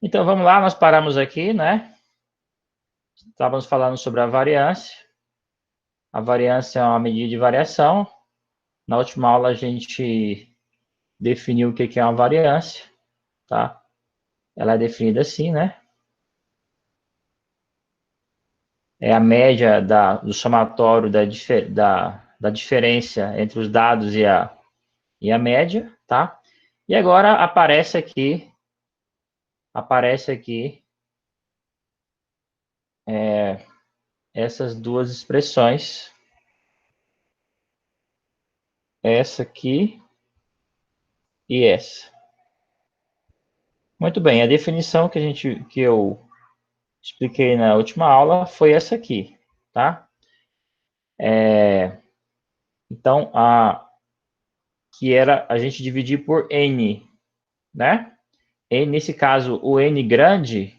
Então, vamos lá, nós paramos aqui, né? Estávamos falando sobre a variância. A variância é uma medida de variação. Na última aula, a gente definiu o que é uma variância, tá? Ela é definida assim, né? É a média do somatório da diferença entre os dados e a média, tá? E agora aparece aqui essas duas expressões, essa aqui e essa. Muito bem, a definição que eu expliquei na última aula foi essa aqui, tá? Então, que era a gente dividir por n, né? E nesse caso, o n grande,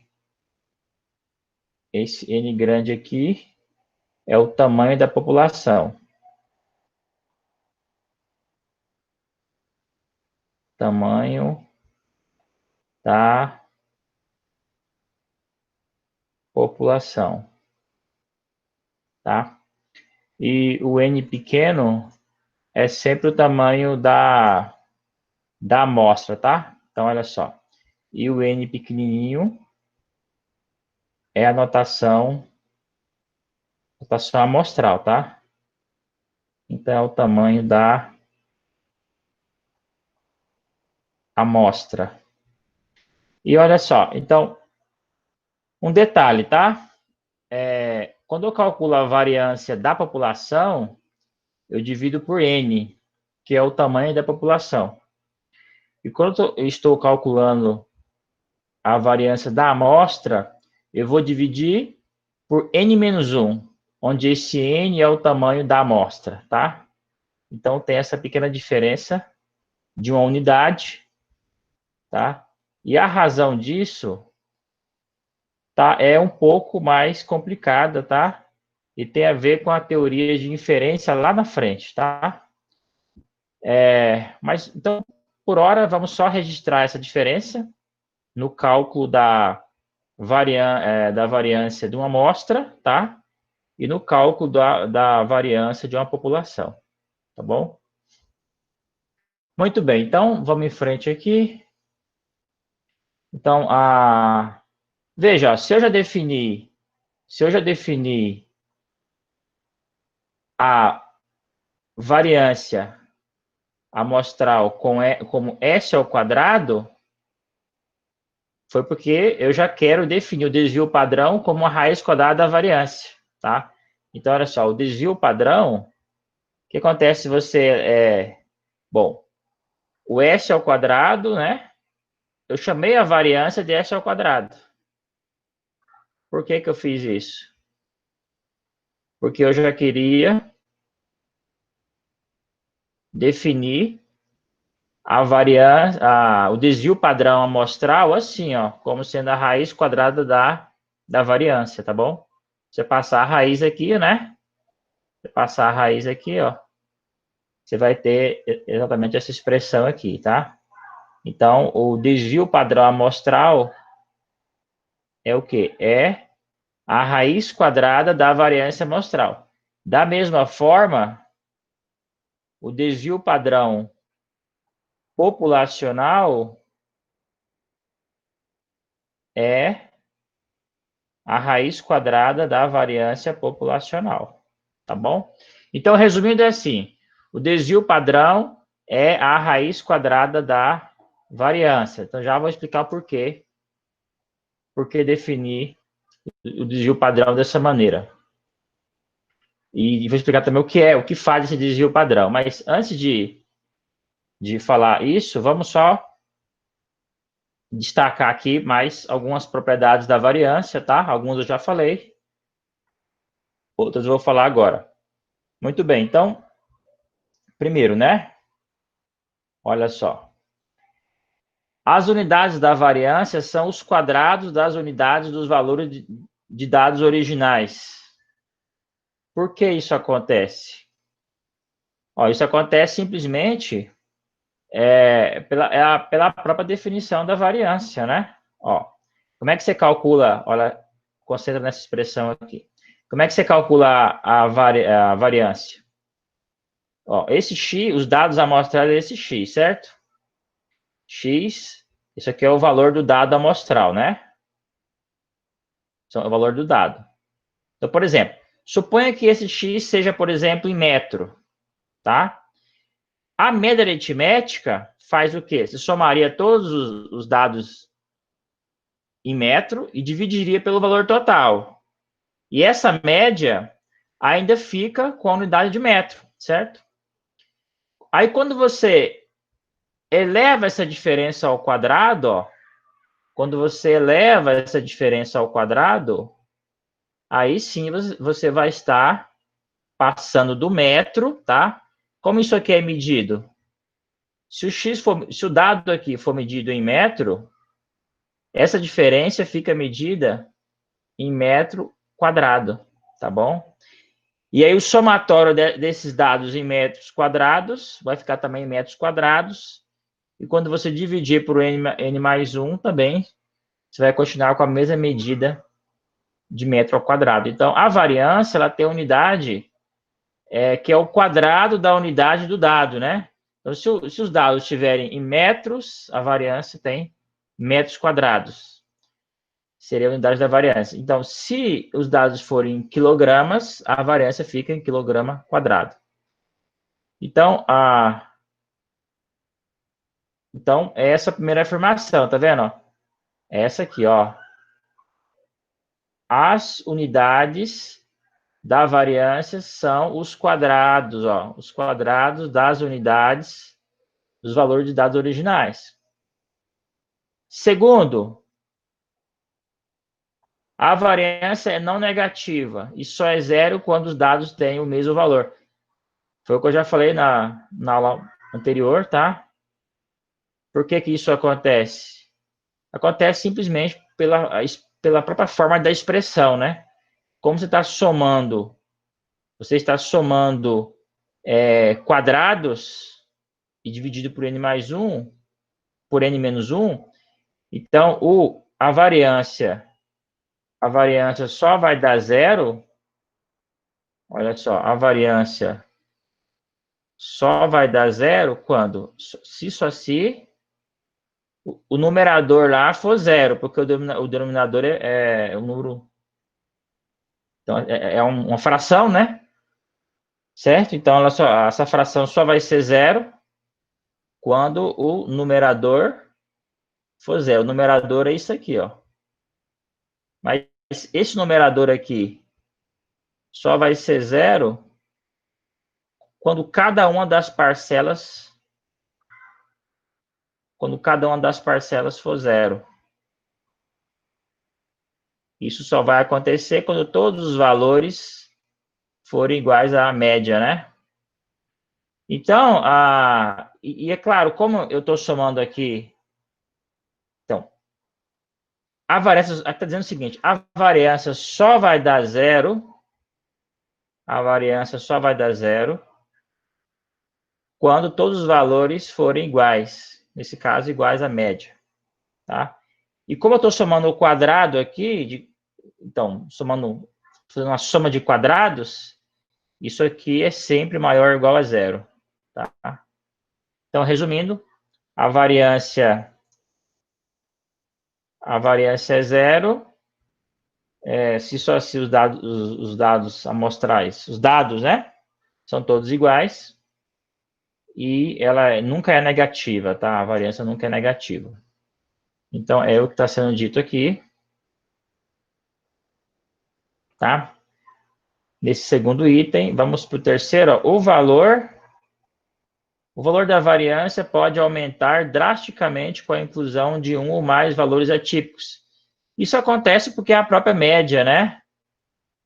esse n grande aqui, é o tamanho da população. Tamanho da população, tá? E o n pequeno é sempre o tamanho da amostra, tá? Então, olha só. E o n pequenininho é a notação amostral, tá? Então, é o tamanho da amostra. E olha só, então, um detalhe, tá? Quando eu calculo a variância da população, eu divido por n, que é o tamanho da população. E quando eu estou calculando a variância da amostra, eu vou dividir por n-1, onde esse n é o tamanho da amostra, tá? Então, tem essa pequena diferença de uma unidade, tá? E a razão disso tá, é um pouco mais complicada, tá? E tem a ver com a teoria de inferência lá na frente, tá? Mas, então, por hora, vamos só registrar essa diferença no cálculo da variância de uma amostra, tá? E no cálculo da variância de uma população, tá bom? Muito bem, então, vamos em frente aqui. Então, veja, se eu já defini a variância amostral como S ao quadrado, foi porque eu já quero definir o desvio padrão como a raiz quadrada da variância, tá? Então, olha só, o desvio padrão, o que acontece se você... bom, o S ao quadrado, né? Eu chamei a variância de S ao quadrado. Por que eu fiz isso? Porque eu já queria definir a variância, o desvio padrão amostral assim, ó, como sendo a raiz quadrada da variância, tá bom? Você passar a raiz aqui, né? Você passar a raiz aqui, ó, você vai ter exatamente essa expressão aqui, tá? Então, o desvio padrão amostral é o quê? É a raiz quadrada da variância amostral. Da mesma forma, o desvio padrão populacional é a raiz quadrada da variância populacional, tá bom? Então, resumindo, é assim, o desvio padrão é a raiz quadrada da variância. Então, já vou explicar por que definir o desvio padrão dessa maneira. E vou explicar também o que faz esse desvio padrão. Mas antes de falar isso, vamos só destacar aqui mais algumas propriedades da variância, tá? Algumas eu já falei, outras eu vou falar agora. Muito bem, então, primeiro, né? Olha só. As unidades da variância são os quadrados das unidades dos valores de dados originais. Por que isso acontece? Ó, isso acontece simplesmente pela própria definição da variância, né? Ó, Como é que você calcula, olha, concentra nessa expressão aqui. Como é que você calcula a variância? Ó, esse x, os dados amostrados é esse x, certo? X, isso aqui é o valor do dado amostral, né? Isso é o valor do dado. Então, por exemplo, suponha que esse x seja, por exemplo, em metro, tá? A média aritmética faz o quê? Você somaria todos os dados em metro e dividiria pelo valor total. E essa média ainda fica com a unidade de metro, certo? Aí, quando você eleva essa diferença ao quadrado, ó, quando você eleva essa diferença ao quadrado, aí sim você vai estar passando do metro, tá? Como isso aqui é medido? Se o dado aqui for medido em metro, essa diferença fica medida em metro quadrado, tá bom? E aí o somatório desses dados em metros quadrados vai ficar também em metros quadrados. E quando você dividir por n mais 1 também, você vai continuar com a mesma medida de metro ao quadrado. Então, a variância, ela tem unidade que é o quadrado da unidade do dado, né? Então, se os dados estiverem em metros, a variância tem metros quadrados. Seria a unidade da variância. Então, se os dados forem em quilogramas, a variância fica em quilograma quadrado. Então, essa é a primeira afirmação, tá vendo? Essa aqui, ó. As unidades da variância são os quadrados, ó. Os quadrados das unidades dos valores de dados originais. Segundo, a variância é não negativa e só é zero quando os dados têm o mesmo valor. Foi o que eu já falei na aula anterior, tá? Por que que isso acontece? Acontece simplesmente pela própria forma da expressão, né? Como você está somando quadrados e dividido por n mais 1, por n menos 1, então a variância só vai dar zero. Olha só, a variância só vai dar zero quando, se só se o numerador lá for zero, porque o denominador é um número. Então, é uma fração, né? Certo? Então, essa fração só vai ser zero quando o numerador for zero. O numerador é isso aqui, ó. Mas esse numerador aqui só vai ser zero quando cada uma das parcelas for zero. Isso só vai acontecer quando todos os valores forem iguais à média, né? Então, é claro, como eu estou somando aqui, então, a variância está dizendo o seguinte, a variância só vai dar zero quando todos os valores forem iguais, nesse caso, iguais à média, tá? E como eu estou somando o quadrado aqui, então, fazendo uma soma de quadrados, isso aqui é sempre maior ou igual a zero, tá? Então, resumindo, a variância é zero, se os dados amostrais, os dados, né, são todos iguais, e ela nunca é negativa, tá? A variância nunca é negativa. Então, é o que está sendo dito aqui, tá? Nesse segundo item, vamos para o terceiro, ó, o valor da variância pode aumentar drasticamente com a inclusão de um ou mais valores atípicos. Isso acontece porque é a própria média, né?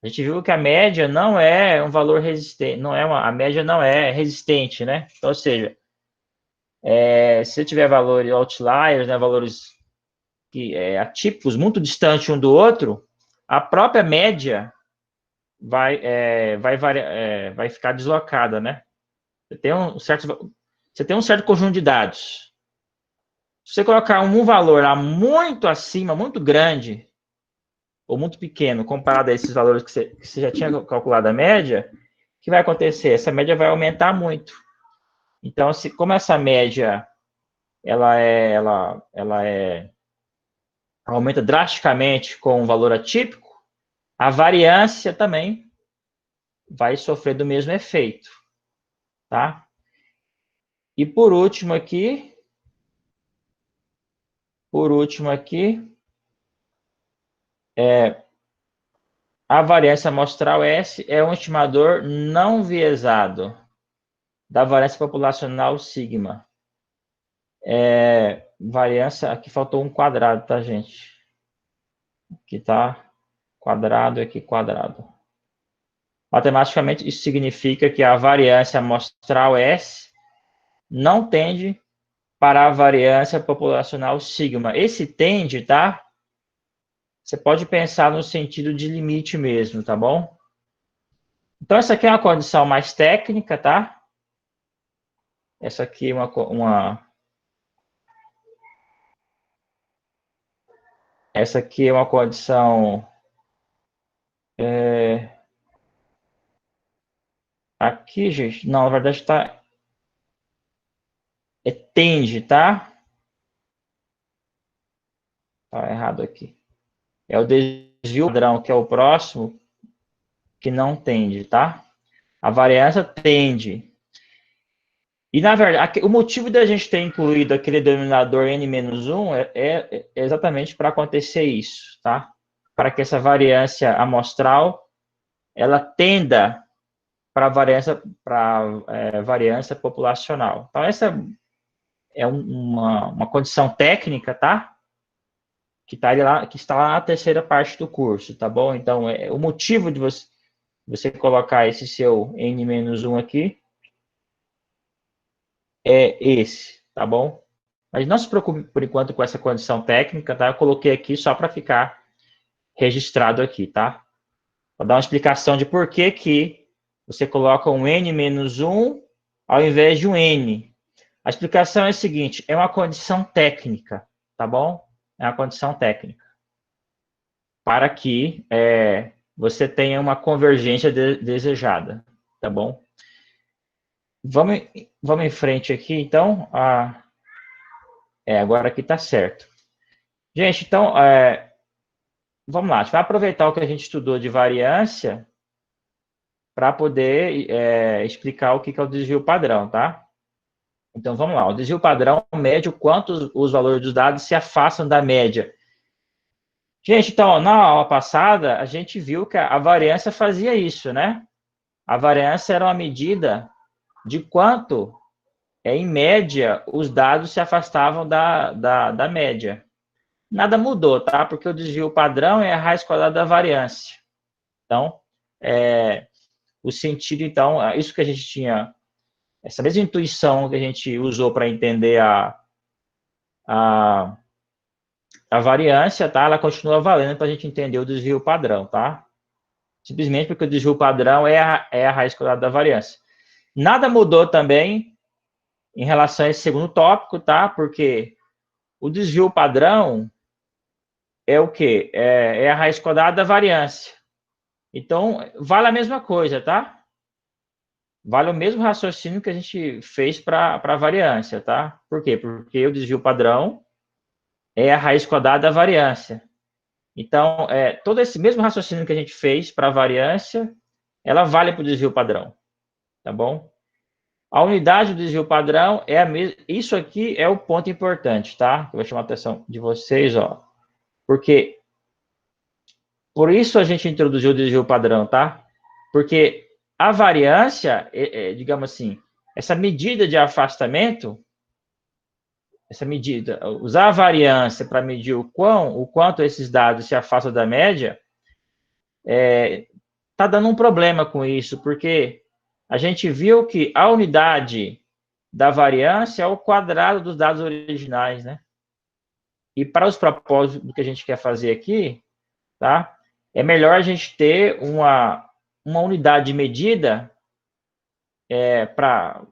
A gente viu que a média não é um valor resistente, a média não é resistente, né? Então, ou seja, se tiver valores outliers, né, valores atípicos, muito distantes um do outro, a própria média vai ficar deslocada, né? Você tem um certo conjunto de dados. Se você colocar um valor lá muito acima, muito grande, ou muito pequeno, comparado a esses valores que você já tinha calculado a média, o que vai acontecer? Essa média vai aumentar muito. Então, como essa média ela aumenta drasticamente com um valor atípico, a variância também vai sofrer do mesmo efeito, tá? E por último aqui, a variância amostral S é um estimador não viesado da variância populacional sigma. Variância, aqui faltou um quadrado, tá, gente? Aqui tá quadrado, aqui quadrado. Matematicamente, isso significa que a variância amostral S não tende para a variância populacional sigma. Esse tende, tá? Você pode pensar no sentido de limite mesmo, tá bom? Então, essa aqui é uma condição mais técnica, tá? Essa aqui é essa aqui é uma condição... Aqui, gente, não, na verdade está... tende, tá? Tá errado aqui. É o desvio padrão, que é o próximo, que não tende, tá? A variância tende. E, na verdade, o motivo da gente ter incluído aquele denominador n-1 é exatamente para acontecer isso, tá? Para que essa variância amostral, ela tenda para a variância populacional. Então, essa é uma condição técnica, tá? Que está lá na terceira parte do curso, tá bom? Então, o motivo de você colocar esse seu n-1 aqui é esse, tá bom? Mas não se preocupe, por enquanto, com essa condição técnica, tá? Eu coloquei aqui só para ficar registrado aqui, tá? Vou dar uma explicação de por que você coloca um n-1 ao invés de um n. A explicação é a seguinte, é uma condição técnica, tá bom? É uma condição técnica. Para que você tenha uma convergência desejada, tá bom? Vamos em frente aqui, então. Agora aqui está certo. Gente, então, vamos lá. A gente vai aproveitar o que a gente estudou de variância para poder explicar o que é o desvio padrão, tá? Então, vamos lá. O desvio padrão mede o quanto os valores dos dados se afastam da média. Gente, então, na aula passada, a gente viu que a variância fazia isso, né? A variância era uma medida de quanto, em média, os dados se afastavam da média. Nada mudou, tá? Porque o desvio padrão é a raiz quadrada da variância. Então, o sentido, então, isso que a gente tinha, essa mesma intuição que a gente usou para entender a variância, tá? Ela continua valendo para a gente entender o desvio padrão, tá? Simplesmente porque o desvio padrão é a raiz quadrada da variância. Nada mudou também em relação a esse segundo tópico, tá? Porque o desvio padrão é o quê? É a raiz quadrada da variância. Então, vale a mesma coisa, tá? Vale o mesmo raciocínio que a gente fez para a variância, tá? Por quê? Porque o desvio padrão é a raiz quadrada da variância. Então, todo esse mesmo raciocínio que a gente fez para a variância, ela vale para o desvio padrão, tá bom? A unidade do desvio padrão é a mesma. Isso aqui é o ponto importante, tá? Eu vou chamar a atenção de vocês, ó. Porque por isso a gente introduziu o desvio padrão, tá? Porque a variância, digamos assim, essa medida de afastamento, essa medida, usar a variância para medir o quanto esses dados se afastam da média, tá dando um problema com isso, porque a gente viu que a unidade da variância é o quadrado dos dados originais, né? E para os propósitos do que a gente quer fazer aqui, tá? É melhor a gente ter uma unidade de medida para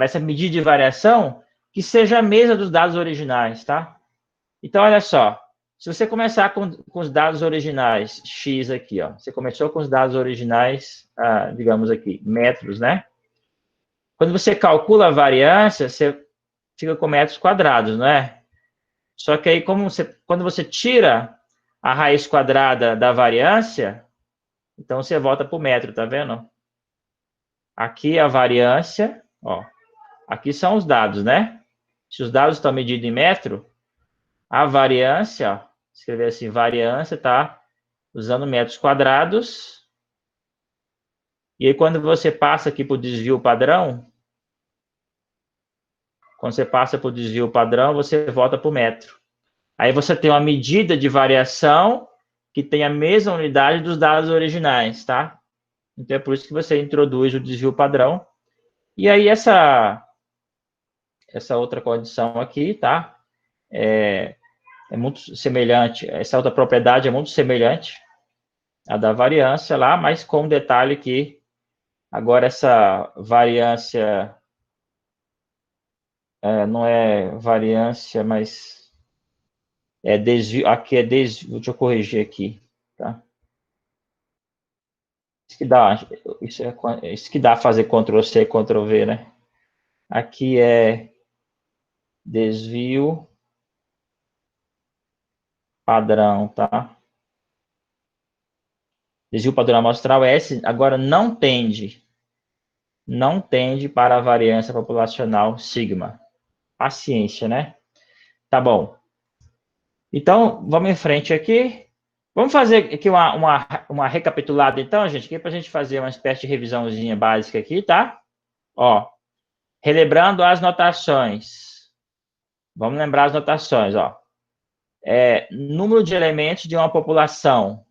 essa medida de variação que seja a mesma dos dados originais, tá? Então, olha só. Se você começar com os dados originais, X aqui, ó. Você começou com os dados originais, digamos aqui, metros, né? Quando você calcula a variância, você fica com metros quadrados, não é? Só que aí, quando você tira a raiz quadrada da variância, então você volta para o metro, tá vendo? Aqui a variância, ó. Aqui são os dados, né? Se os dados estão medidos em metro, a variância, ó, escrever assim, variância, tá? Usando metros quadrados. E aí, quando você passa aqui para o desvio padrão, quando você passa para o desvio padrão, você volta para o metro. Aí você tem uma medida de variação que tem a mesma unidade dos dados originais, tá? Então é por isso que você introduz o desvio padrão. E aí essa outra condição aqui, tá? É muito semelhante, essa outra propriedade é muito semelhante à da variância lá, mas com um detalhe que agora essa variância não é variância, mas é desvio, aqui é desvio, deixa eu corrigir aqui, tá? Isso que dá, isso que dá fazer Ctrl C, Ctrl V, né? Aqui é desvio padrão, tá? Desvio padrão amostral S agora não tende para a variância populacional sigma. Paciência, né? Tá bom. Então, vamos em frente aqui. Vamos fazer aqui uma recapitulada, então, gente, aqui para a gente fazer uma espécie de revisãozinha básica aqui, tá? Ó, relembrando as notações. Vamos lembrar as notações, ó. Número de elementos de uma população.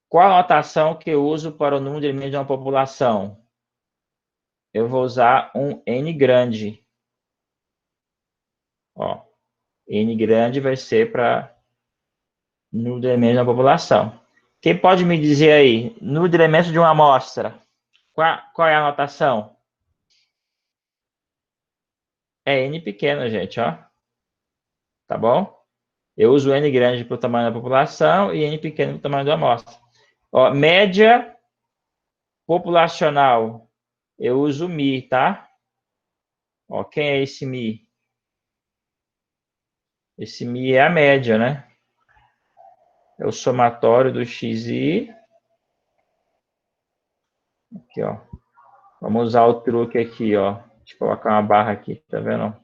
Qual a notação que eu uso para o número de elementos de uma população? Eu vou usar um N grande. Ó, N grande vai ser para número de elementos da população. Quem pode me dizer aí, número de elementos de uma amostra? Qual é a notação? É N pequeno, gente, ó. Tá bom? Eu uso N grande para o tamanho da população e N pequeno para o tamanho da amostra. Ó, média populacional. Eu uso Mi, tá? Ó, quem é esse Mi? Esse Mi é a média, né? É o somatório do XI. Aqui, ó. Vamos usar o truque aqui, ó. Deixa eu colocar uma barra aqui, tá vendo?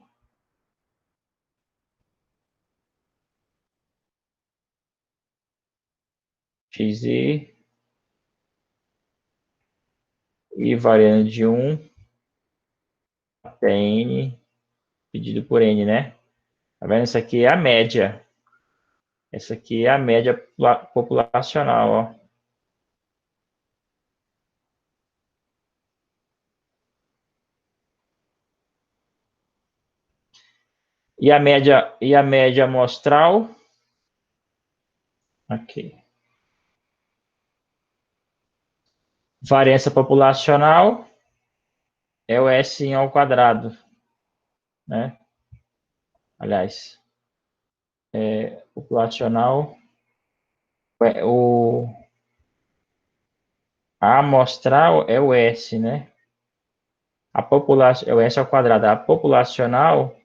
XI e variando de 1 até N, dividido por N, né? Tá vendo? Isso aqui é a média. Essa aqui é a média populacional, ó. E a média amostral? Aqui. Variância populacional é o S ao quadrado, né? Aliás, populacional, a amostral é o S, né? A população é o S ao quadrado. A populacional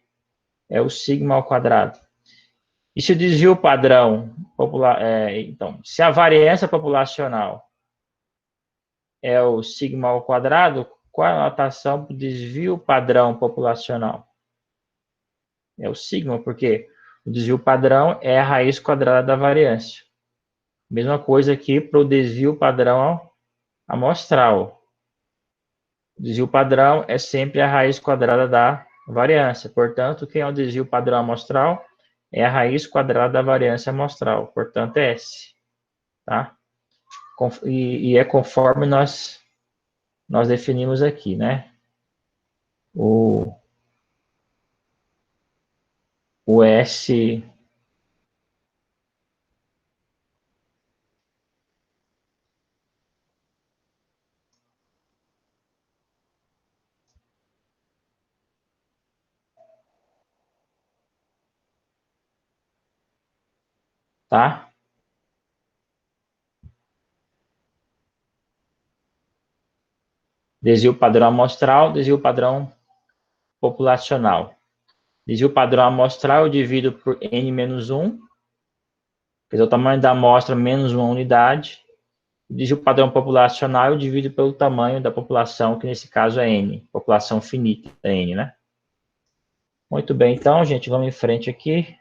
é o sigma ao quadrado. E se o desvio padrão então, se a variância populacional é o sigma ao quadrado, qual é a notação para o desvio padrão populacional? É o sigma, porque o desvio padrão é a raiz quadrada da variância. Mesma coisa aqui para o desvio padrão amostral. O desvio padrão é sempre a raiz quadrada da variância. Portanto, quem é o desvio padrão amostral é a raiz quadrada da variância amostral. Portanto, é S. Tá? E é conforme nós definimos aqui, né? O, o S tá? Desvio padrão amostral, desvio padrão populacional. Desvio padrão amostral eu divido por n menos 1, que é o tamanho da amostra menos uma unidade. Desvio padrão populacional eu divido pelo tamanho da população, que nesse caso é n, população finita, n, né? Muito bem, então, gente, vamos em frente aqui.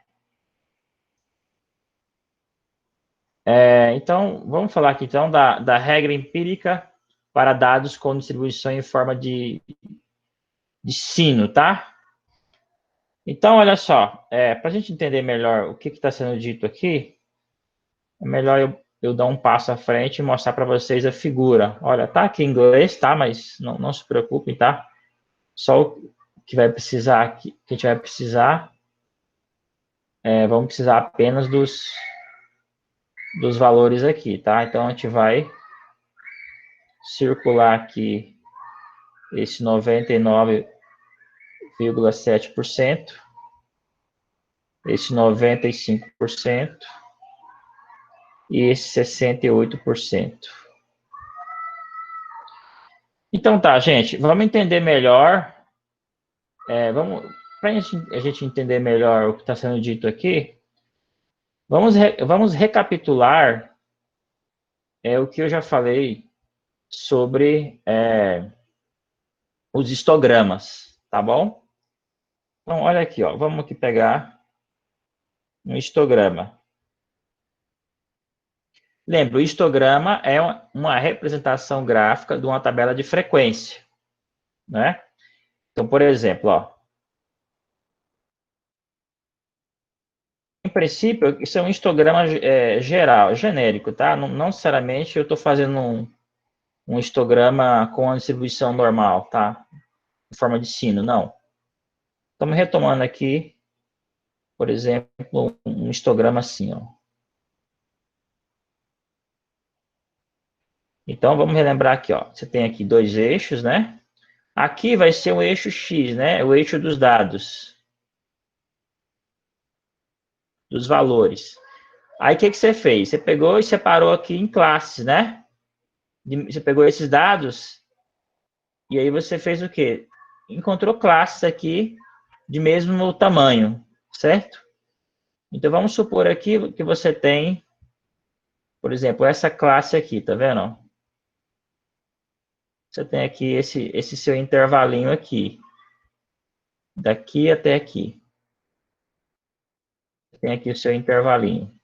Então, vamos falar aqui, então, da regra empírica para dados com distribuição em forma de sino, tá? Então, olha só, para a gente entender melhor o que está sendo dito aqui, é melhor eu dar um passo à frente e mostrar para vocês a figura. Olha, tá aqui em inglês, tá? Mas não se preocupem, tá? Só o que vai precisar, que a gente vai precisar, vamos precisar apenas dos valores aqui, tá? Então, a gente vai circular aqui esse 99,7%, esse 95% e esse 68%. Então tá, gente, vamos entender melhor, para a gente entender melhor o que está sendo dito aqui, vamos recapitular o que eu já falei sobre os histogramas, tá bom? Então, olha aqui, ó, vamos aqui pegar um histograma. Lembra, o histograma é uma representação gráfica de uma tabela de frequência, né? Então, por exemplo, ó, em princípio, isso é um histograma geral, genérico, tá? Não necessariamente eu estou fazendo um histograma com a distribuição normal, tá? Em forma de sino, não. Estamos retomando aqui, por exemplo, um histograma assim, ó. Então, vamos relembrar aqui, ó. Você tem aqui dois eixos, né? Aqui vai ser o eixo X, né? O eixo dos dados, dos valores. Aí, o que você fez? Você pegou e separou aqui em classes, né? Você pegou esses dados e aí você fez o quê? Encontrou classes aqui de mesmo tamanho, certo? Então, vamos supor aqui que você tem, por exemplo, essa classe aqui, tá vendo? Você tem aqui esse seu intervalinho aqui, daqui até aqui. Tem aqui o seu intervalinho,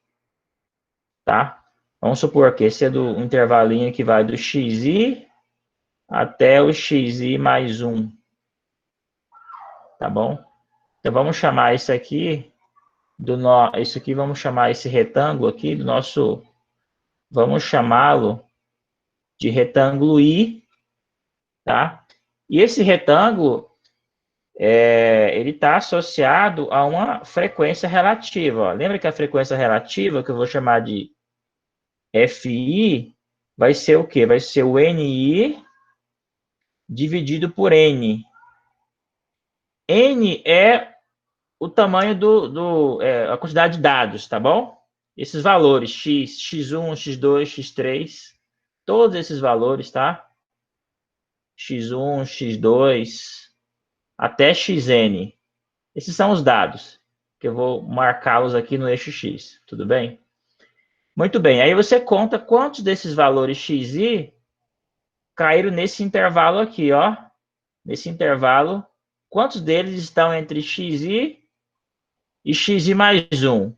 tá? Vamos supor que esse é do intervalinho que vai do xi até o xi mais 1, tá bom? Então, vamos chamar isso aqui isso aqui, vamos chamar esse retângulo aqui do nosso, vamos chamá-lo de retângulo I, tá? E esse retângulo, ele está associado a uma frequência relativa, ó. Lembra que a frequência relativa, que eu vou chamar de Fi, vai ser o quê? Vai ser o Ni dividido por N. N é o tamanho a quantidade de dados, tá bom? Esses valores, x, x1, x2, x3, todos esses valores, tá? x1, x2, até xn. Esses são os dados, que eu vou marcá-los aqui no eixo x, tudo bem? Muito bem, aí você conta quantos desses valores xi caíram nesse intervalo aqui, ó. Nesse intervalo, quantos deles estão entre xi e xi mais 1?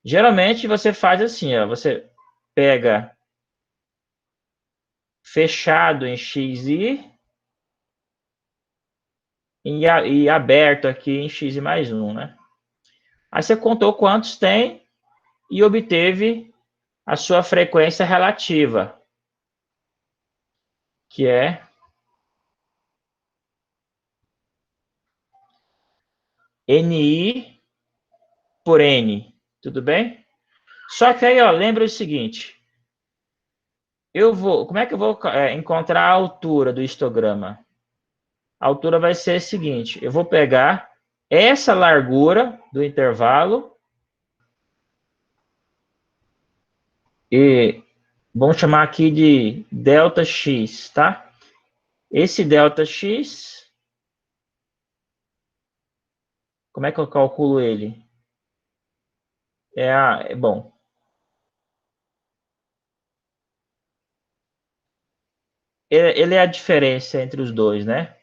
Geralmente você faz assim, ó, você pega fechado em xi e aberto aqui em x mais 1, né? Aí você contou quantos tem e obteve a sua frequência relativa, que é Ni por N, tudo bem? Só que aí, ó, lembra o seguinte, como é que eu vou encontrar a altura do histograma? A altura vai ser a seguinte, eu vou pegar essa largura do intervalo E vamos chamar aqui de delta x, tá? Esse delta x, como é que eu calculo ele? Bom, ele é a diferença entre os dois, né?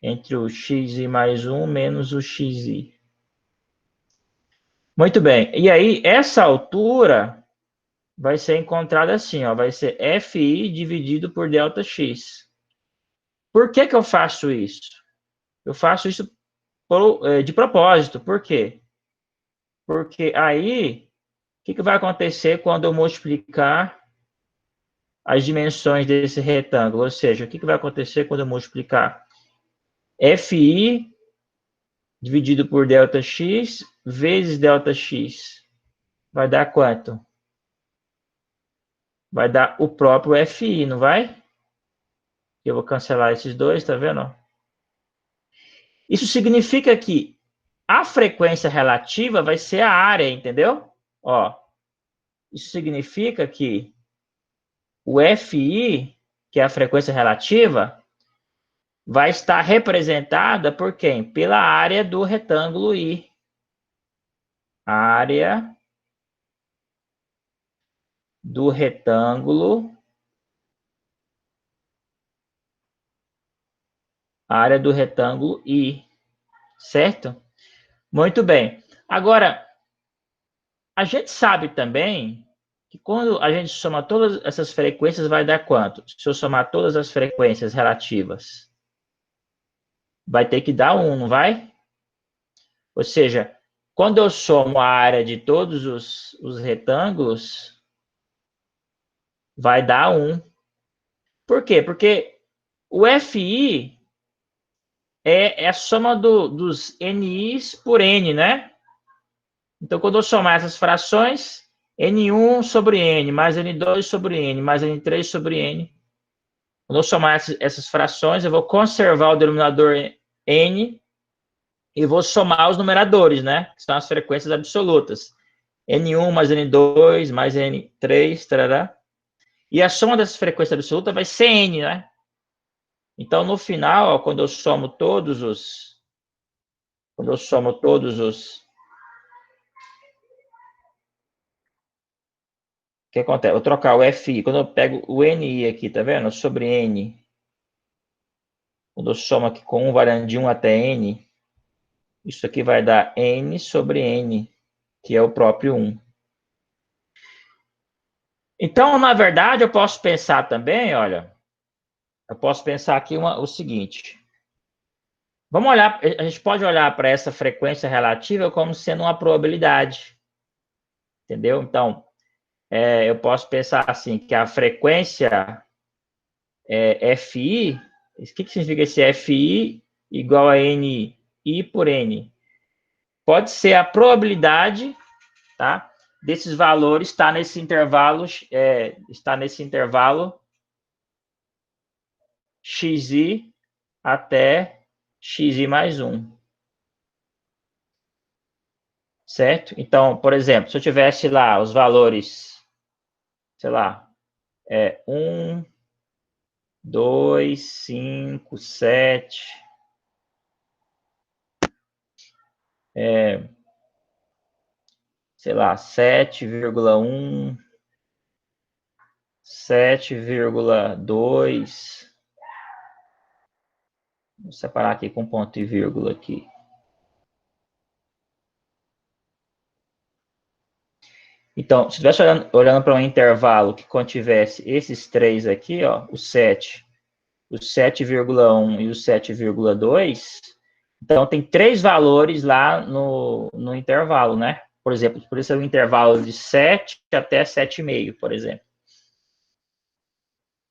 Entre o xi mais 1 menos o xi. Muito bem. E aí, essa altura vai ser encontrada assim, ó, vai ser fi dividido por delta x. Por que que eu faço isso? Eu faço isso de propósito. Por quê? Porque aí, o que que vai acontecer quando eu multiplicar as dimensões desse retângulo? Ou seja, o que que vai acontecer quando eu multiplicar fi dividido por delta x vezes delta x? Vai dar quanto? Vai dar o próprio fi, não vai? Eu vou cancelar esses dois, tá vendo? Isso significa que a frequência relativa vai ser a área, entendeu? Ó, isso significa que o fi, que é a frequência relativa, vai estar representada por quem? Pela área do retângulo I. Área do retângulo. Área do retângulo I. Certo? Muito bem. Agora, a gente sabe também que quando a gente soma todas essas frequências, vai dar quanto? Se eu somar todas as frequências relativas, vai ter que dar 1, não vai? Ou seja, quando eu somo a área de todos os retângulos, vai dar 1. Por quê? Porque o FI é a soma dos NIs por N, né? Então, quando eu somar essas frações, N1 sobre N, mais N2 sobre N, mais N3 sobre N. Quando eu somar essas frações, eu vou conservar o denominador N e vou somar os numeradores, né? Que são as frequências absolutas. N1 mais N2 mais N3, tarará. E a soma dessas frequências absolutas vai ser N, né? Então, no final, ó, quando eu somo todos os... Quando eu somo todos os... O que acontece? Eu vou trocar o FI. Quando eu pego o NI aqui, tá vendo? Sobre N. Quando eu somo aqui com 1 variando de 1 até N, isso aqui vai dar N sobre N, que é o próprio 1. Então, na verdade, eu posso pensar também, olha, eu posso pensar aqui o seguinte. Vamos olhar, a gente pode olhar para essa frequência relativa como sendo uma probabilidade, entendeu? Então, eu posso pensar assim, que a frequência FI, o que significa esse FI igual a NI por N? Pode ser a probabilidade, tá? Desses valores está nesse intervalo xi até xi mais 1. Certo? Então, por exemplo, se eu tivesse lá os valores, sei lá, 1, 2, 5, 7, sei lá, 7,1, 7,2. Vou separar aqui com ponto e vírgula aqui. Então, se estivesse olhando para um intervalo que contivesse esses três aqui, ó, o 7, o 7,1 e o 7,2, então tem três valores lá no intervalo, né? Por exemplo, por isso é um intervalo de 7 até 7,5, por exemplo.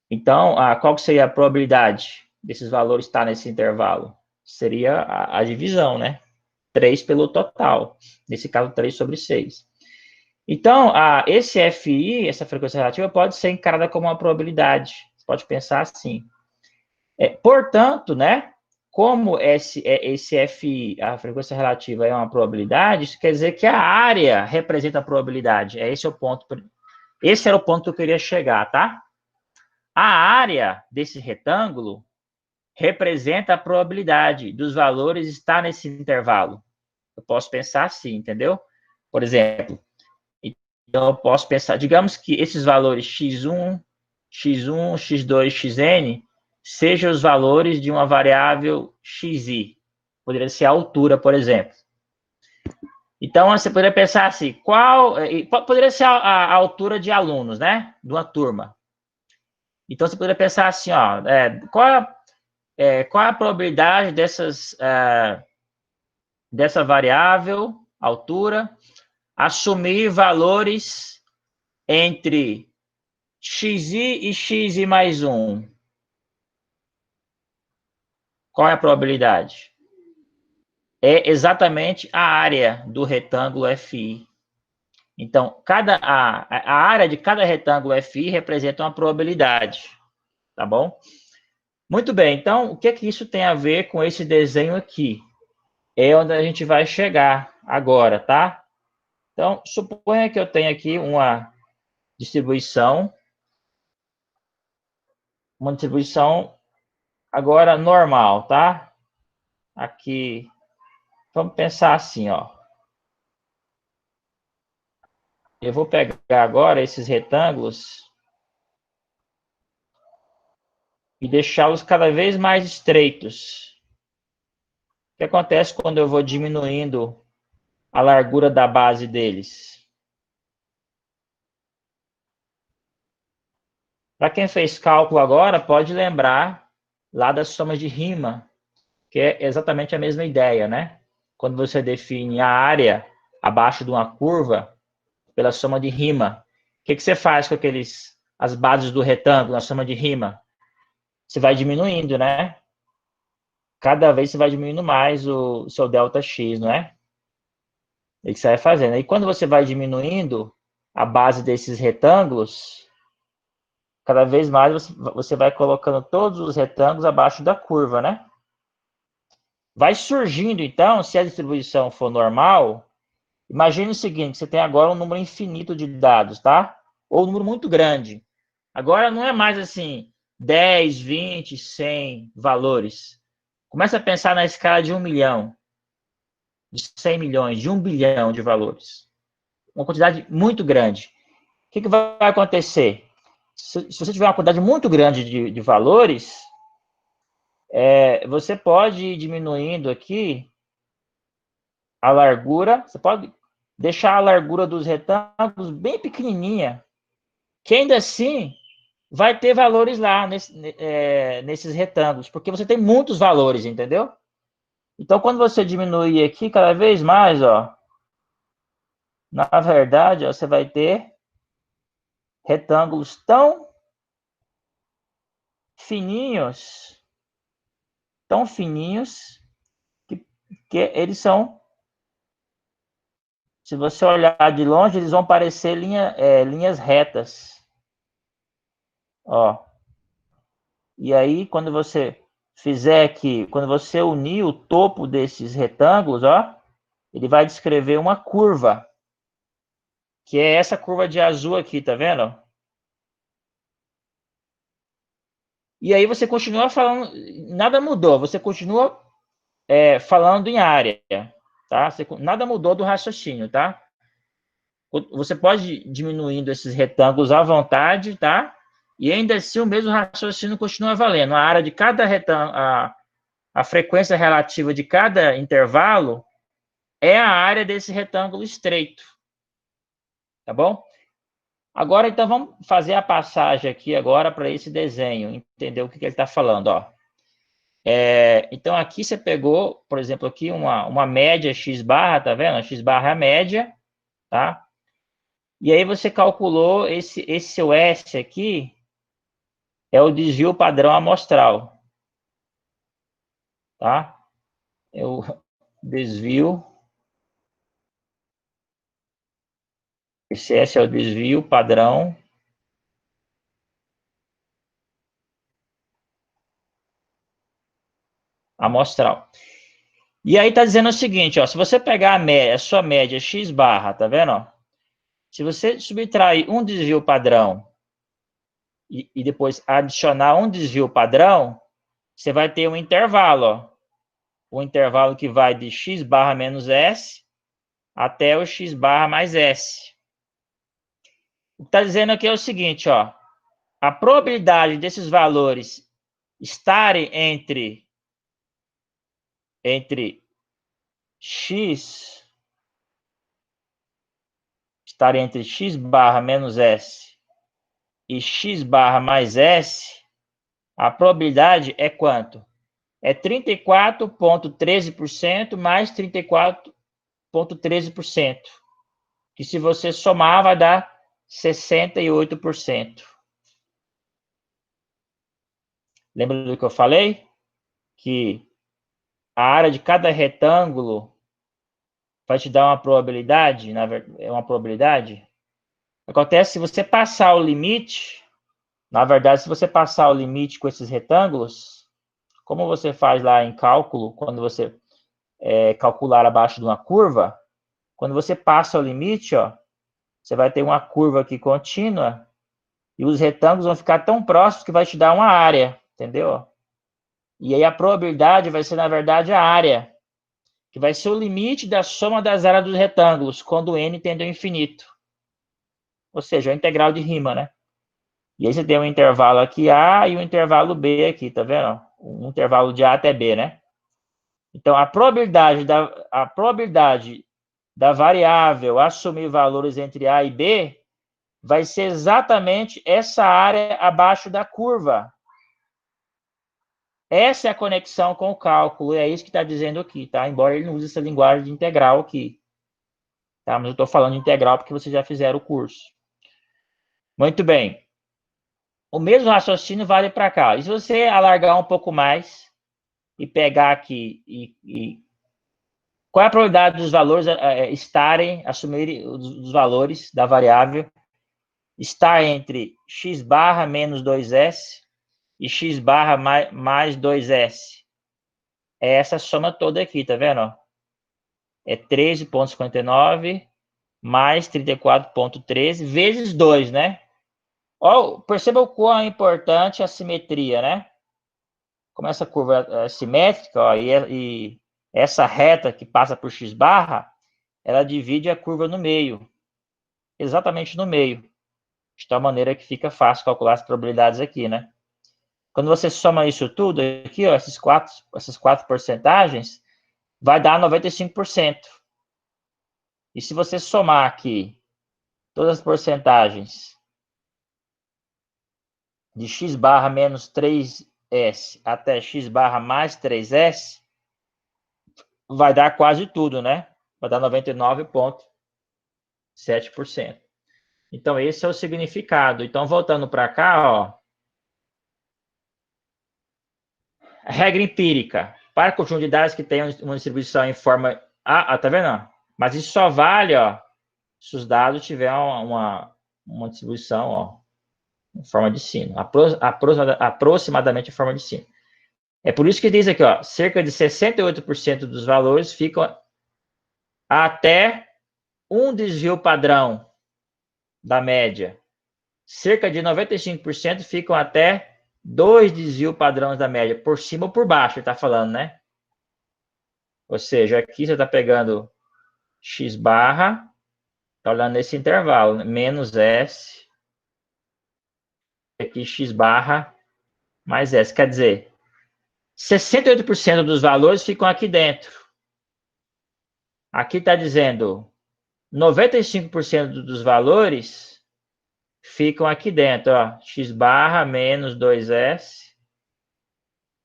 Então, qual que seria a probabilidade desses valores estar nesse intervalo? Seria a divisão, né? 3 pelo total. Nesse caso, 3 sobre 6. Então, esse FI, essa frequência relativa, pode ser encarada como uma probabilidade. Você pode pensar assim. Portanto, né, como esse FI, a frequência relativa, é uma probabilidade, isso quer dizer que a área representa a probabilidade. Esse é o ponto Esse era o ponto que eu queria chegar, tá? A área desse retângulo representa a probabilidade dos valores estar nesse intervalo. Eu posso pensar assim, entendeu? Por exemplo, então eu posso pensar, digamos que esses valores x1, x1, x2, xn sejam os valores de uma variável xi. Poderia ser a altura, por exemplo. Então, você poderia pensar assim, poderia ser a altura de alunos, né? De uma turma. Então, você poderia pensar assim, ó, qual a probabilidade dessa variável, altura, assumir valores entre xi e xi mais 1? Qual é a probabilidade? É exatamente a área do retângulo FI. Então, a área de cada retângulo FI representa uma probabilidade, tá bom? Muito bem, então, o que isso tem a ver com esse desenho aqui? É onde a gente vai chegar agora, tá? Então, suponha que eu tenho aqui uma distribuição agora normal, tá? Aqui, vamos pensar assim, ó. Eu vou pegar agora esses retângulos e deixá-los cada vez mais estreitos. O que acontece quando eu vou diminuindo a largura da base deles? Para quem fez cálculo agora, pode lembrar lá das somas de Riemann, que é exatamente a mesma ideia, né? Quando você define a área abaixo de uma curva pela soma de Riemann, o que você faz com as bases do retângulo, a soma de Riemann? Você vai diminuindo, né? Cada vez você vai diminuindo mais o seu ΔX, não é? É o que você vai fazendo. E quando você vai diminuindo a base desses retângulos, cada vez mais você vai colocando todos os retângulos abaixo da curva, né? Vai surgindo, então, se a distribuição for normal, imagine o seguinte, você tem agora um número infinito de dados, tá? Ou um número muito grande. Agora não é mais assim, 10, 20, 100 valores. Começa a pensar na escala de 1 milhão, de 100 milhões, de 1 bilhão de valores. Uma quantidade muito grande. O que vai acontecer? Se você tiver uma quantidade muito grande de valores, você pode ir diminuindo aqui a largura, você pode deixar a largura dos retângulos bem pequenininha, que ainda assim vai ter valores lá nesses retângulos, porque você tem muitos valores, entendeu? Então, quando você diminuir aqui cada vez mais, ó, na verdade, ó, você vai ter retângulos tão fininhos, que eles são, se você olhar de longe, eles vão parecer linhas retas. Ó. E aí, quando você fizer aqui, quando você unir o topo desses retângulos, ó, ele vai descrever uma curva, que é essa curva de azul aqui, tá vendo? E aí você continua falando, nada mudou, você continua falando em área, tá? Nada mudou do raciocínio, tá? Você pode ir diminuindo esses retângulos à vontade, tá? E ainda assim o mesmo raciocínio continua valendo. A área de cada retângulo, a frequência relativa de cada intervalo é a área desse retângulo estreito, tá bom? Agora, então, vamos fazer a passagem aqui agora para esse desenho, entender o que ele está falando, ó. Então, aqui você pegou, por exemplo, aqui uma média x barra, tá vendo? A x barra é a média, tá? E aí você calculou esse seu S aqui, é o desvio padrão amostral, tá? É o desvio, esse S é o desvio padrão amostral. E aí tá dizendo o seguinte, ó, se você pegar a sua média x barra, tá vendo? Ó, Se você subtrair um desvio padrão e depois adicionar um desvio padrão, você vai ter um intervalo, ó. Um intervalo que vai de x barra menos s até o x barra mais s. O que está dizendo aqui é o seguinte, ó. A probabilidade desses valores estarem entre x barra menos s e x barra mais s, a probabilidade é quanto? É 34,13% mais 34,13%. Que se você somar, vai dar 68%. Lembra do que eu falei? Que a área de cada retângulo vai te dar uma probabilidade, é uma probabilidade. Acontece se você passar o limite, na verdade, se você passar o limite com esses retângulos, como você faz lá em cálculo, quando você calcular abaixo de uma curva, quando você passa o limite, ó, você vai ter uma curva aqui contínua e os retângulos vão ficar tão próximos que vai te dar uma área, entendeu? E aí a probabilidade vai ser, na verdade, a área, que vai ser o limite da soma das áreas dos retângulos, quando n tende ao infinito. Ou seja, a integral de Riemann, né? E aí você tem um intervalo aqui A e um intervalo B aqui, tá vendo? Um intervalo de A até B, né? Então, a probabilidade da variável assumir valores entre A e B vai ser exatamente essa área abaixo da curva. Essa é a conexão com o cálculo, e é isso que está dizendo aqui, tá? Embora ele não use essa linguagem de integral aqui. Tá? Mas eu estou falando de integral porque vocês já fizeram o curso. Muito bem. O mesmo raciocínio vale para cá. E se você alargar um pouco mais e pegar aqui qual é a probabilidade dos valores assumirem os valores da variável, estar entre x barra menos 2s e x barra mais 2s? É essa soma toda aqui, tá vendo? É 13,59 mais 34,13 vezes 2, né? Ó, perceba o quão é importante a simetria, né? Como essa curva é simétrica, ó, e essa reta que passa por x barra, ela divide a curva no meio, exatamente no meio, de tal maneira que fica fácil calcular as probabilidades aqui, né? Quando você soma isso tudo aqui, ó, essas quatro porcentagens, vai dar 95%. E se você somar aqui todas as porcentagens de x barra menos 3s até x barra mais 3s, vai dar quase tudo, né? Vai dar 99,7%. Então, esse é o significado. Então, voltando para cá, ó. Regra empírica. Para conjunto de dados que tenham uma distribuição em forma... tá vendo? Mas isso só vale, ó, se os dados tiverem uma distribuição, ó, em forma de sino. Aproximadamente em forma de sino. É por isso que diz aqui, ó, cerca de 68% dos valores ficam até um desvio padrão da média. Cerca de 95% ficam até 2 desvios padrões da média, por cima ou por baixo, ele está falando, né? Ou seja, aqui você está pegando x barra, está olhando nesse intervalo, né? Menos s, aqui x barra mais s. Quer dizer, 68% dos valores ficam aqui dentro. Aqui está dizendo 95% dos valores ficam aqui dentro, ó, x barra menos 2s,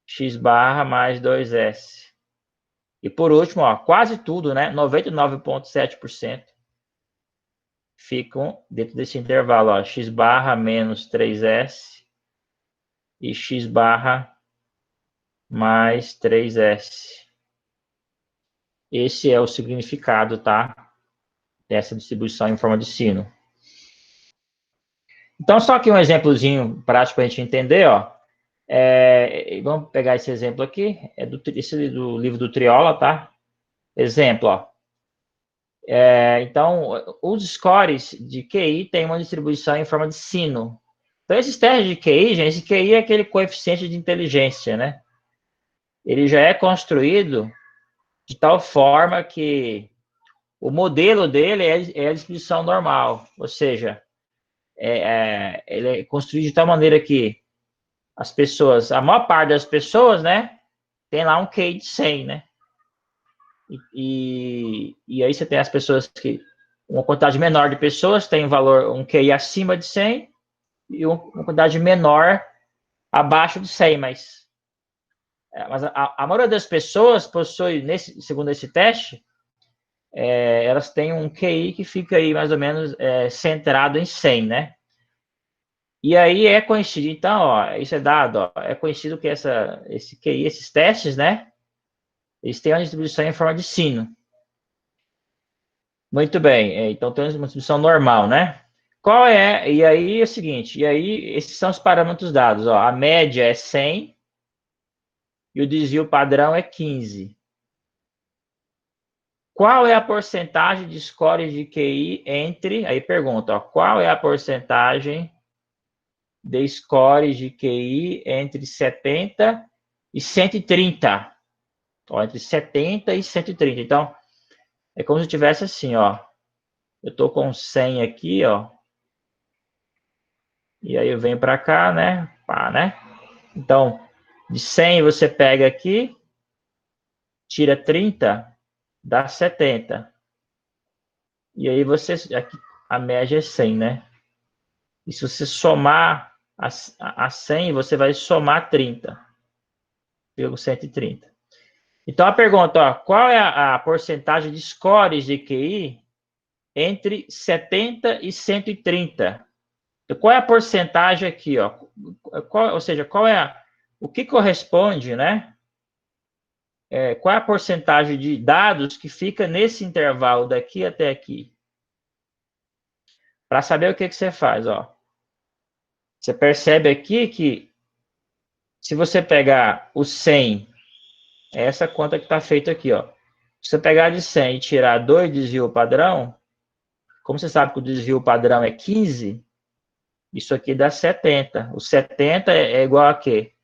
x barra mais 2s. E por último, ó, quase tudo, né, 99,7% ficam dentro desse intervalo, ó, x barra menos 3s e x barra mais 3s. Esse é o significado, tá, dessa distribuição em forma de sino. Então, só aqui um exemplozinho prático para a gente entender, ó. Vamos pegar esse exemplo aqui, esse do livro do Triola, tá? Exemplo, ó. Então, os scores de QI têm uma distribuição em forma de sino. Então, esses testes de QI, gente, esse QI é aquele coeficiente de inteligência, né? Ele já é construído de tal forma que o modelo dele é a distribuição normal, ou seja, ele é construído de tal maneira que as pessoas, a maior parte das pessoas, né, tem lá um QI de 100, né? E aí você tem as pessoas que, uma quantidade menor de pessoas tem um QI acima de 100 e uma quantidade menor abaixo de 100, mas a maioria das pessoas possui, segundo esse teste, elas têm um QI que fica aí mais ou menos centrado em 100, né? E aí é conhecido, então, ó, isso é dado, ó, é conhecido que esse QI, esses testes, né? Eles têm uma distribuição em forma de sino. Muito bem, então tem uma distribuição normal, né? Qual é? E aí é o seguinte, e aí esses são os parâmetros dados, ó, a média é 100 e o desvio padrão é 15. Qual é a porcentagem de score de QI entre, aí pergunta, ó, qual é a porcentagem de scores de QI entre 70 e 130? Ó, entre 70 e 130. Então, é como se tivesse assim, ó, eu estou com 100 aqui, ó, e aí eu venho para cá, né? Pá, né? Então, de 100 você pega aqui, tira 30, dá 70. E aí você, aqui, a média é 100, né? E se você somar a 100, você vai somar 30, fica 130. Então, a pergunta, ó, qual é a porcentagem de scores de QI entre 70 e 130? Qual é a porcentagem aqui, ó? Ou seja, o que corresponde, né? Qual é a porcentagem de dados que fica nesse intervalo daqui até aqui? Para saber o que você faz, ó. Você percebe aqui que se você pegar o 100, é essa conta que está feita aqui, ó. Se você pegar de 100 e tirar 2 desvio padrão, como você sabe que o desvio padrão é 15, isso aqui dá 70. O 70 é igual a quê?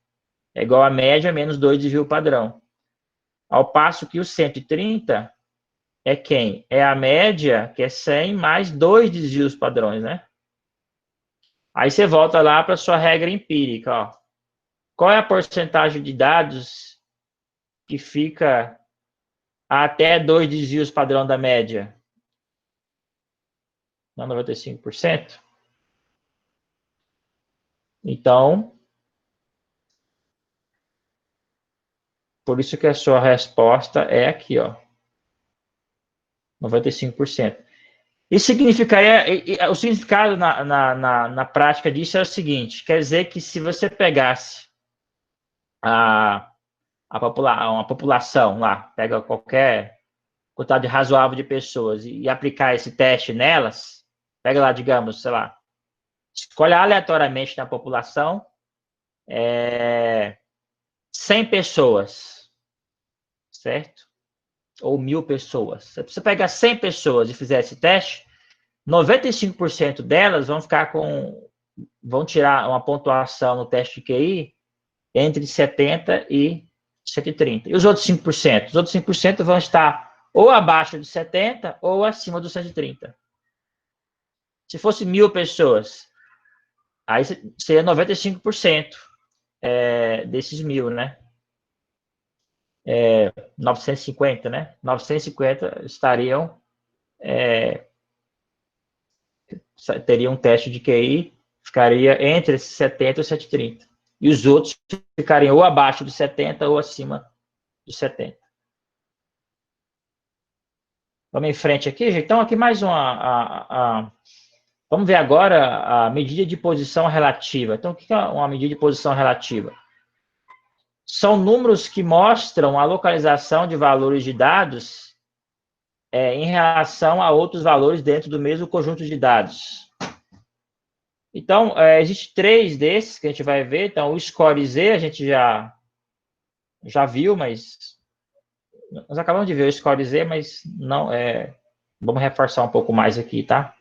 É igual a média menos 2 desvio padrão. Ao passo que o 130 é quem? É a média, que é 100, mais 2 desvios padrões, né? Aí você volta lá para a sua regra empírica, ó. Qual é a porcentagem de dados que fica até 2 desvios padrão da média? Não, 95%? Então, por isso que a sua resposta é aqui, ó. 95%. Isso significaria, o significado na prática disso é o seguinte, quer dizer que se você pegasse uma população lá, pega qualquer quantidade razoável de pessoas e aplicar esse teste nelas, pega lá, digamos, sei lá, escolhe aleatoriamente na população 100 pessoas, certo? Ou 1.000 pessoas. Se você pegar 100 pessoas e fizer esse teste, 95% delas vão tirar uma pontuação no teste de QI entre 70 e 130. E os outros 5%? Os outros 5% vão estar ou abaixo de 70 ou acima dos 130. Se fosse 1.000 pessoas, aí seria 95% desses 1.000, né? 950, né? 950 teriam um teste de QI, ficaria entre 70 e 130. E os outros ficariam ou abaixo dos 70 ou acima dos 70. Vamos em frente aqui, gente. Então, aqui mais uma. Vamos ver agora a medida de posição relativa. Então, o que é uma medida de posição relativa? São números que mostram a localização de valores de dados em relação a outros valores dentro do mesmo conjunto de dados. Então, existe 3 desses que a gente vai ver. Então, o score Z a gente já viu, mas nós acabamos de ver o score Z, mas não é Vamos reforçar um pouco mais aqui, tá?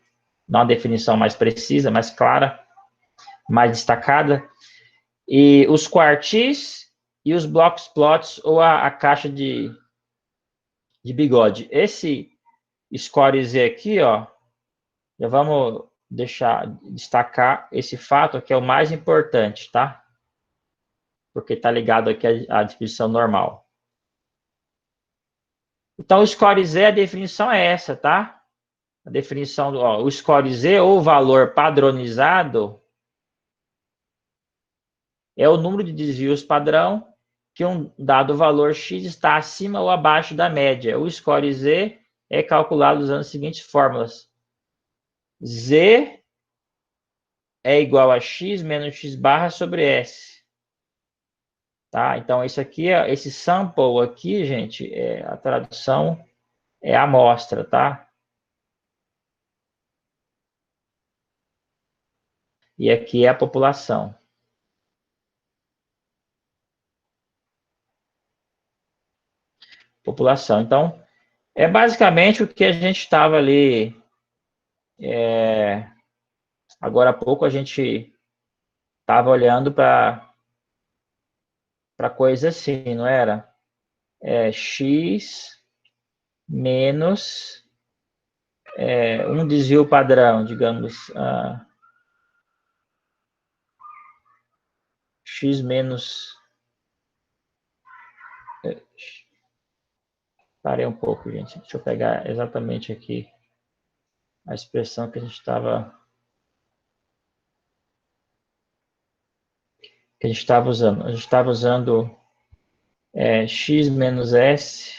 Dar uma definição mais precisa, mais clara, mais destacada. E os quartis e os blocos plots, ou a caixa de bigode. Esse score Z aqui, ó, já vamos destacar esse fato que é o mais importante, tá? Porque tá ligado aqui à definição normal. Então, o score Z, a definição é essa, tá? A definição do o score Z, ou valor padronizado, é o número de desvios padrão que um dado valor X está acima ou abaixo da média. O score Z é calculado usando as seguintes fórmulas. Z é igual a X menos X barra sobre S. Tá? Então, isso aqui, esse sample aqui, gente, a tradução é a amostra, tá? E aqui é a população. População. Então, é basicamente o que a gente estava ali. Agora há pouco a gente estava olhando para coisa assim, não era? X menos um desvio padrão, digamos, X menos. Parei um pouco, gente. Deixa eu pegar exatamente aqui a expressão que a gente estava usando. A gente estava usando X menos S.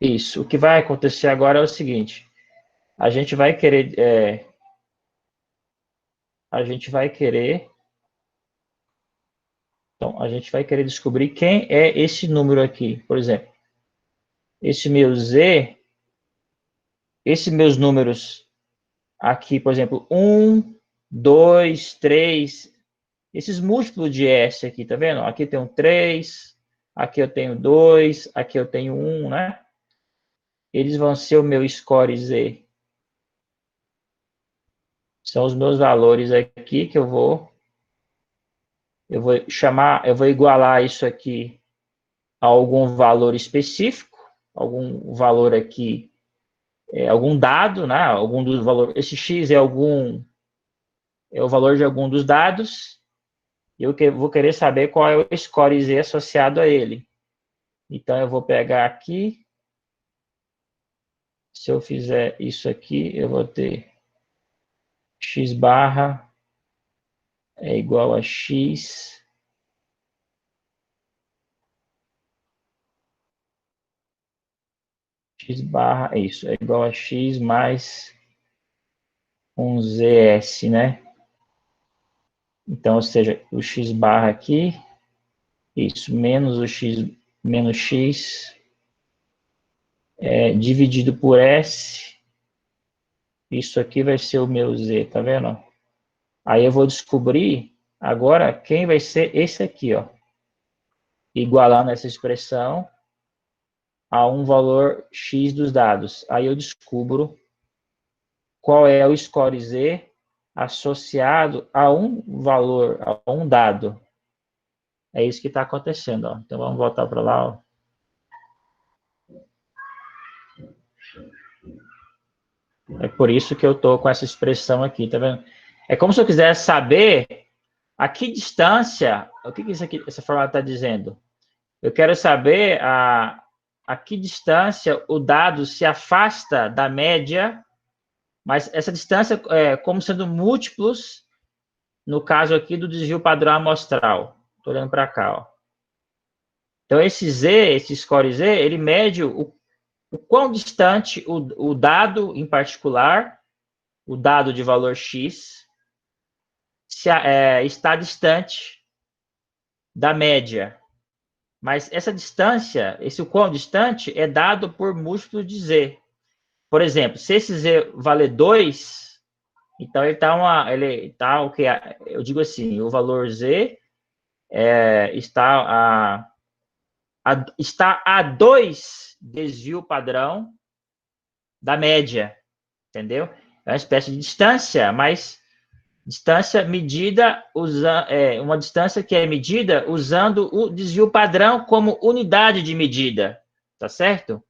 Isso. O que vai acontecer agora é o seguinte. A gente vai querer então, a gente vai querer descobrir quem é esse número aqui. Por exemplo, esse meu Z, esses meus números aqui, por exemplo, 1, 2, 3, esses múltiplos de S aqui, tá vendo? Aqui tem um 3, aqui eu tenho 2, aqui eu tenho 1, né? Eles vão ser o meu score Z. São os meus valores aqui que eu vou igualar isso aqui a algum valor específico, algum valor aqui, algum dado, né? Algum dos valores. Esse X é o valor de algum dos dados. Eu vou querer saber qual é o score Z associado a ele. Então, eu vou pegar aqui. Se eu fizer isso aqui, eu vou ter X barra é igual a X. X barra, isso, é igual a X mais um ZS, né? Então, ou seja, o X barra aqui, isso, menos o X, menos X, dividido por S, isso aqui vai ser o meu Z, tá vendo? Aí eu vou descobrir agora quem vai ser esse aqui, ó. Igualando essa expressão a um valor X dos dados. Aí eu descubro qual é o score Z associado a um valor, a um dado. É isso que está acontecendo, ó. Então vamos voltar para lá, ó. É por isso que eu estou com essa expressão aqui, tá vendo? É como se eu quisesse saber a que distância, o que isso aqui, essa forma está dizendo? Eu quero saber a que distância o dado se afasta da média, mas essa distância é como sendo múltiplos, no caso aqui do desvio padrão amostral. Estou olhando para cá, ó. Então, esse score Z, ele mede o quão distante o dado em particular, o dado de valor X, está distante da média. Mas essa distância, esse o quão distante, é dado por múltiplo de Z. Por exemplo, se esse Z valer 2, então ele está o que eu digo assim, o valor Z está está a 2 desvio padrão da média, entendeu? É uma espécie de distância, mas distância medida uma distância que é medida usando o desvio padrão como unidade de medida, tá certo?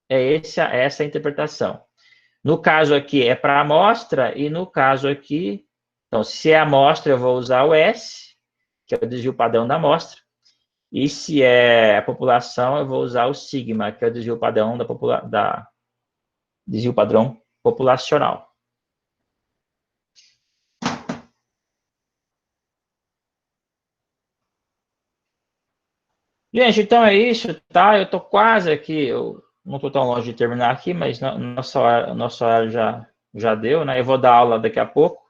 Essa a interpretação. No caso aqui é para amostra, e no caso aqui, então, se é amostra, eu vou usar o S, que é o desvio padrão da amostra, e se é a população, eu vou usar o sigma, que é o desvio padrão desvio padrão populacional. Gente, então é isso, tá? Eu tô quase aqui, eu não estou tão longe de terminar aqui, mas nossa hora já deu, né? Eu vou dar aula daqui a pouco.